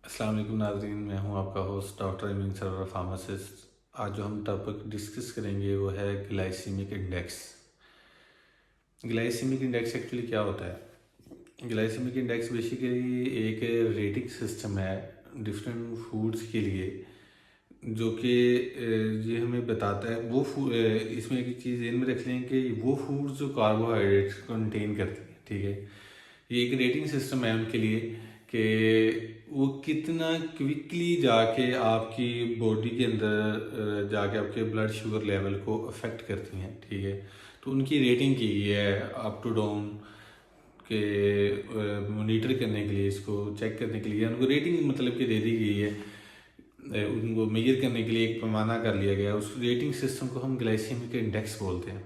अस्सलाम वालेकुम नाज़रीन, मैं हूं आपका होस्ट डॉक्टर इमिन सरवर फार्मासिस्ट। आज जो हम टॉपिक डिस्कस करेंगे वो है glycaemic index. Glycaemic index actually क्या होता है? ग्लाइसीमिक इंडेक्स बेसिकली एक रेटिंग सिस्टम है डिफरेंट फूड्स के लिए, जो कि ये हमें बताता है इसमें एक चीज़ ध्यान में रख लें कि वो फूड्स जो कार्बोहाइड्रेट्स कंटेन करती हैं, ठीक है। ये एक रेटिंग सिस्टम है उनके लिए कि वो कितना क्विकली जाके आपकी बॉडी के अंदर जाके आपके ब्लड शुगर लेवल को अफेक्ट करती हैं, ठीक है। तो उनकी रेटिंग की गई है अप टू डाउन के मॉनिटर करने के लिए, इसको चेक करने के लिए उनको रेटिंग मतलब कि दे दी गई है। उनको मेजर करने के लिए एक पैमाना कर लिया गया है। उस रेटिंग सिस्टम को हम ग्लाइसेमिक इंडेक्स बोलते हैं।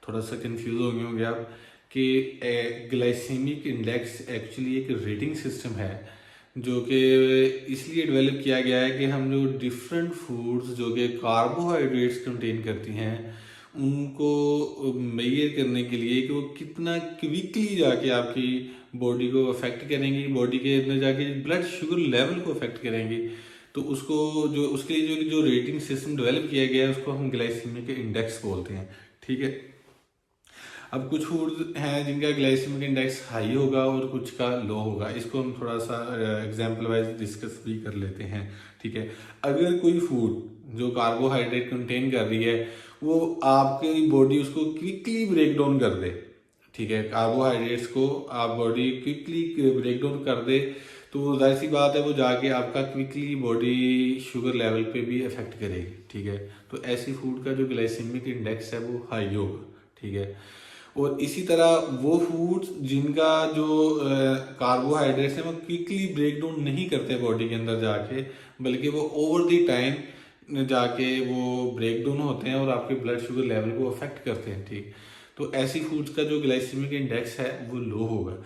थोड़ा सा कंफ्यूज हो गए होंगे आप कि ग्लाइसेमिक इंडेक्स एक्चुअली एक रेटिंग सिस्टम है जो कि इसलिए डेवलप किया गया है कि हम जो डिफरेंट फूड्स जो कि कार्बोहाइड्रेट्स कंटेन करती हैं उनको मेजर करने के लिए कि वो कितना क्विकली जाके आपकी बॉडी को अफेक्ट करेंगी, बॉडी के अंदर जाके ब्लड शुगर लेवल को अफेक्ट करेंगी। तो उसको जो उसके लिए जो जो रेटिंग सिस्टम डेवलप किया गया है उसको हम ग्लाइसेमिक इंडेक्स बोलते हैं, ठीक है। अब कुछ फूड हैं जिनका ग्लाइसेमिक इंडेक्स हाई होगा और कुछ का लो होगा। इसको हम थोड़ा सा एग्जांपल वाइज डिस्कस भी कर लेते हैं, ठीक है। अगर कोई फूड जो कार्बोहाइड्रेट कंटेन कर रही है वो आपकी बॉडी उसको क्विकली ब्रेक डाउन कर दे, ठीक है, कार्बोहाइड्रेट्स को आप बॉडी क्विकली ब्रेक डाउन कर दे, तो जाहिर सी बात है वो जाके आपका क्विकली बॉडी शुगर लेवल पे भी अफेक्ट करेगी, ठीक है। तो ऐसी फूड का जो ग्लाइसेमिक इंडेक्स है वो हाई होगा, ठीक है। और इसी तरह वो फूड्स जिनका जो कार्बोहाइड्रेट्स हैं वो क्विकली ब्रेक डाउन नहीं करते बॉडी के अंदर जाके, बल्कि वो ओवर द टाइम जाके वो ब्रेक डाउन होते हैं और आपके ब्लड शुगर लेवल को अफेक्ट करते हैं, ठीक। तो ऐसी फूड्स का जो ग्लाइसेमिक इंडेक्स है वो लो होगा।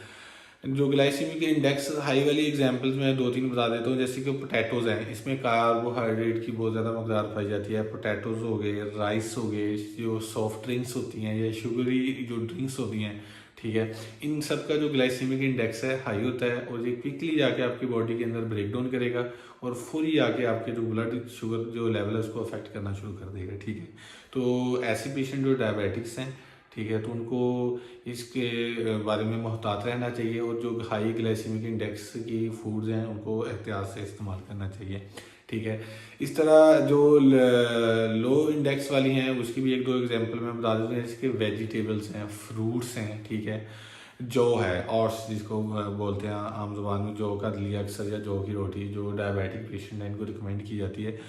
जो ग्लाइसेमिक इंडेक्स हाई वाली एग्जांपल्स मैं दो तीन बता देता हूँ। जैसे कि पोटैटोज हैं, इसमें कार्बोहाइड्रेट की बहुत ज़्यादा मकदार पाई जाती है। पोटैटोज हो गए, राइस हो गए, जो सॉफ्ट ड्रिंक्स होती हैं या शुगरी जो ड्रिंक्स होती हैं, ठीक है, इन सब का जो ग्लाइसेमिक इंडेक्स है हाई होता है और ये क्विकली जाके आपकी बॉडी के अंदर ब्रेक डाउन करेगा और फुली आके आपके जो ब्लड शुगर जो लेवल है उसको अफेक्ट करना शुरू कर देगा, ठीक है। तो ऐसे पेशेंट जो डायबिटिक्स हैं, ठीक है, तो उनको इसके बारे में मोहतात रहना चाहिए और जो हाई ग्लाइसेमिक इंडेक्स की फूड्स हैं उनको एहतियात से इस्तेमाल करना चाहिए, ठीक है। इस तरह जो लो इंडेक्स वाली हैं उसकी भी एक दो एग्जांपल मैं बता देता हूँ। जैसे कि वेजिटेबल्स हैं, फ्रूट्स हैं, ठीक है, जौ है और जिसको बोलते हैं आम जुबान में जौ का दलिया अक्सर या जौ की रोटी जो डायबिटिक पेशेंट है इनको रिकमेंड की जाती है।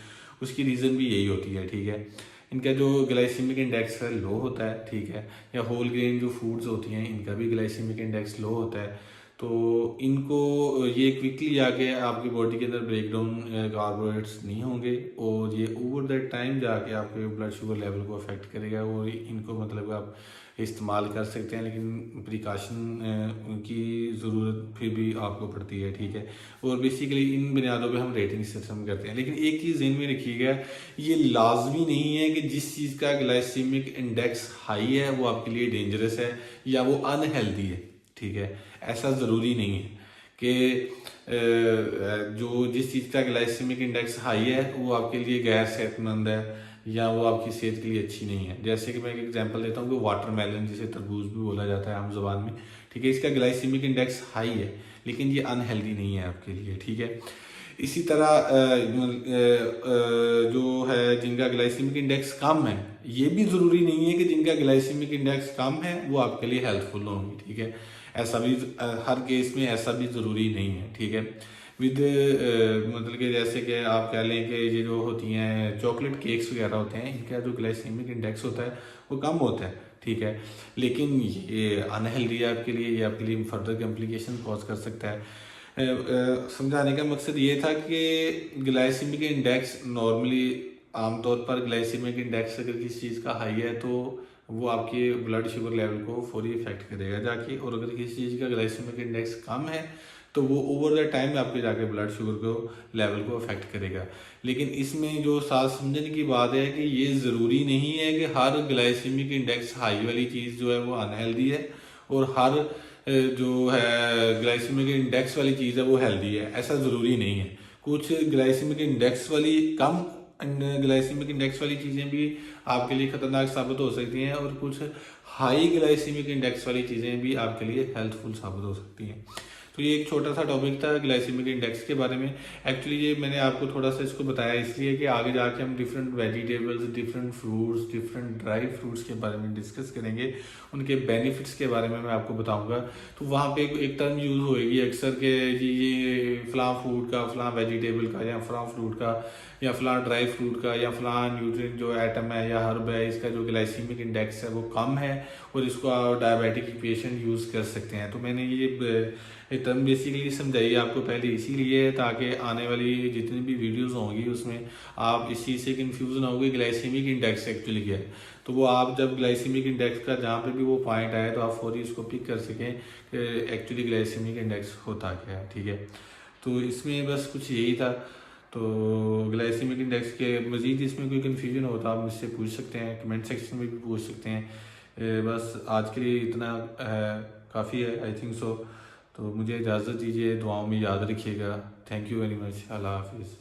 उसकी रीज़न भी यही होती है, ठीक है। इनका जो ग्लाइसेमिक इंडेक्स है लो होता है, ठीक है। या होल ग्रेन जो फूड्स होती हैं इनका भी ग्लाइसेमिक इंडेक्स लो होता है। तो इनको ये क्विकली आके आपकी बॉडी के अंदर ब्रेक डाउन कार्बोहाइड्रेट्स नहीं होंगे और ये ओवर द टाइम जाके आपके ब्लड शुगर लेवल को अफेक्ट करेगा और इनको मतलब आप इस्तेमाल कर सकते हैं, लेकिन प्रिकॉशन की ज़रूरत फिर भी आपको पड़ती है, ठीक है। और बेसिकली इन बुनियादों पे हम रेटिंग सिस्टम करते हैं। लेकिन एक चीज़ ध्यान में रखिएगा, ये लाजमी नहीं है कि जिस चीज़ का ग्लाइसेमिक इंडेक्स हाई है वो आपके लिए डेंजरस है या वो अनहेल्दी है, ठीक है। ऐसा ज़रूरी नहीं है कि जो जिस चीज़ का ग्लाइसेमिक इंडेक्स हाई है वो आपके लिए गैर सेहतमंद है या वो आपकी सेहत के लिए अच्छी नहीं है। जैसे कि मैं एक एग्जांपल देता हूँ कि वाटरमेलन, जिसे तरबूज भी बोला जाता है आम जुबान में, ठीक है, इसका ग्लाइसेमिक इंडेक्स हाई है लेकिन ये अनहेल्दी नहीं है आपके लिए, ठीक है। इसी तरह जो है जिनका ग्लाइसेमिक इंडेक्स कम है, ये भी ज़रूरी नहीं है कि जिनका ग्लाइसेमिक इंडेक्स कम है वो आपके लिए हेल्पफुल होंगे, ठीक है। ऐसा भी हर केस में ऐसा भी ज़रूरी नहीं है, ठीक है। विद मतलब कि जैसे कि आप कह लें कि ये जो होती हैं चॉकलेट केक्स वगैरह होते हैं इनका जो ग्लाइसेमिक इंडेक्स होता है वो कम होता है, ठीक है, लेकिन ये अनहेल्दी है आपके लिए, ये आपके लिए फर्दर कॉम्प्लिकेशन कॉज कर सकता है। समझाने का मकसद ये था कि ग्लाइसेमिक इंडेक्स नॉर्मली आमतौर पर ग्लाइसेमिक इंडेक्स अगर किसी चीज़ का हाई है तो वो आपके ब्लड शुगर लेवल को फौरी इफेक्ट करेगा जाके, और अगर किसी चीज़ का ग्लाइसेमिक इंडेक्स कम है तो वो ओवर द टाइम आपके जाके ब्लड शुगर को लेवल को अफेक्ट करेगा। लेकिन इसमें जो साथ समझने की बात है कि ये ज़रूरी नहीं है कि हर ग्लाइसेमिक इंडेक्स हाई वाली चीज़ जो है वो अनहेल्दी है और हर जो है ग्लाइसेमिक इंडेक्स वाली चीज़ है वो हेल्दी है, ऐसा ज़रूरी नहीं है। कुछ ग्लाइसेमिक इंडेक्स वाली कम ग्लाइसेमिक इंडेक्स वाली चीज़ें भी आपके लिए ख़तरनाक साबित हो सकती हैं, और कुछ हाई ग्लाइसेमिक इंडेक्स वाली चीज़ें भी आपके लिए हेल्पफुल साबित हो सकती हैं। तो ये एक छोटा सा टॉपिक था ग्लाइसेमिक इंडेक्स के बारे में। एक्चुअली ये मैंने आपको थोड़ा सा इसको बताया इसलिए कि आगे जाके हम different vegetables, different fruits, different dry fruits के बारे में डिस्कस करेंगे, उनके बेनिफिट्स के बारे में मैं आपको बताऊंगा। तो वहाँ पे एक टर्म यूज़ होएगी अक्सर के जी ये फ़लाँ फूड का, फ़लाँ वेजिटेबल का, या फ़लाँ फ्रूट का, या फ़लाँ ड्राई फ्रूट का, या फ़लाँ न्यूट्रिएंट जो आइटम है या हर्ब है, इसका जो ग्लाइसीमिक इंडेक्स है वो कम है और इसको डायबिटिक पेशेंट यूज़ कर सकते हैं। तो मैंने ये टर्म बेसिकली समझाई आपको पहले इसीलिए ताकि आने वाली जितनी भी वीडियोस होंगी उसमें आप इस चीज़ से कंफ्यूज ना होगे ग्लाइसीमिक इंडेक्स एक्चुअली क्या है। तो वो आप जब ग्लाइसीमिक इंडेक्स का जहाँ पे भी वो पॉइंट आए तो आप फौरी इसको पिक कर सकें कि एक्चुअली ग्लाइसीमिक इंडेक्स होता क्या है, ठीक है। तो इसमें बस कुछ यही था। तो ग्लाइसीमिक इंडेक्स के मज़ीद इसमें कोई कन्फ्यूजन हो तो आप मुझसे पूछ सकते हैं, कमेंट सेक्शन में भी पूछ सकते हैं। बस आज के लिए इतना काफ़ी है आई थिंक सो। तो मुझे इजाज़त दीजिए, दुआओं में याद रखिएगा। Thank you very much. अल्लाह हाफिज़।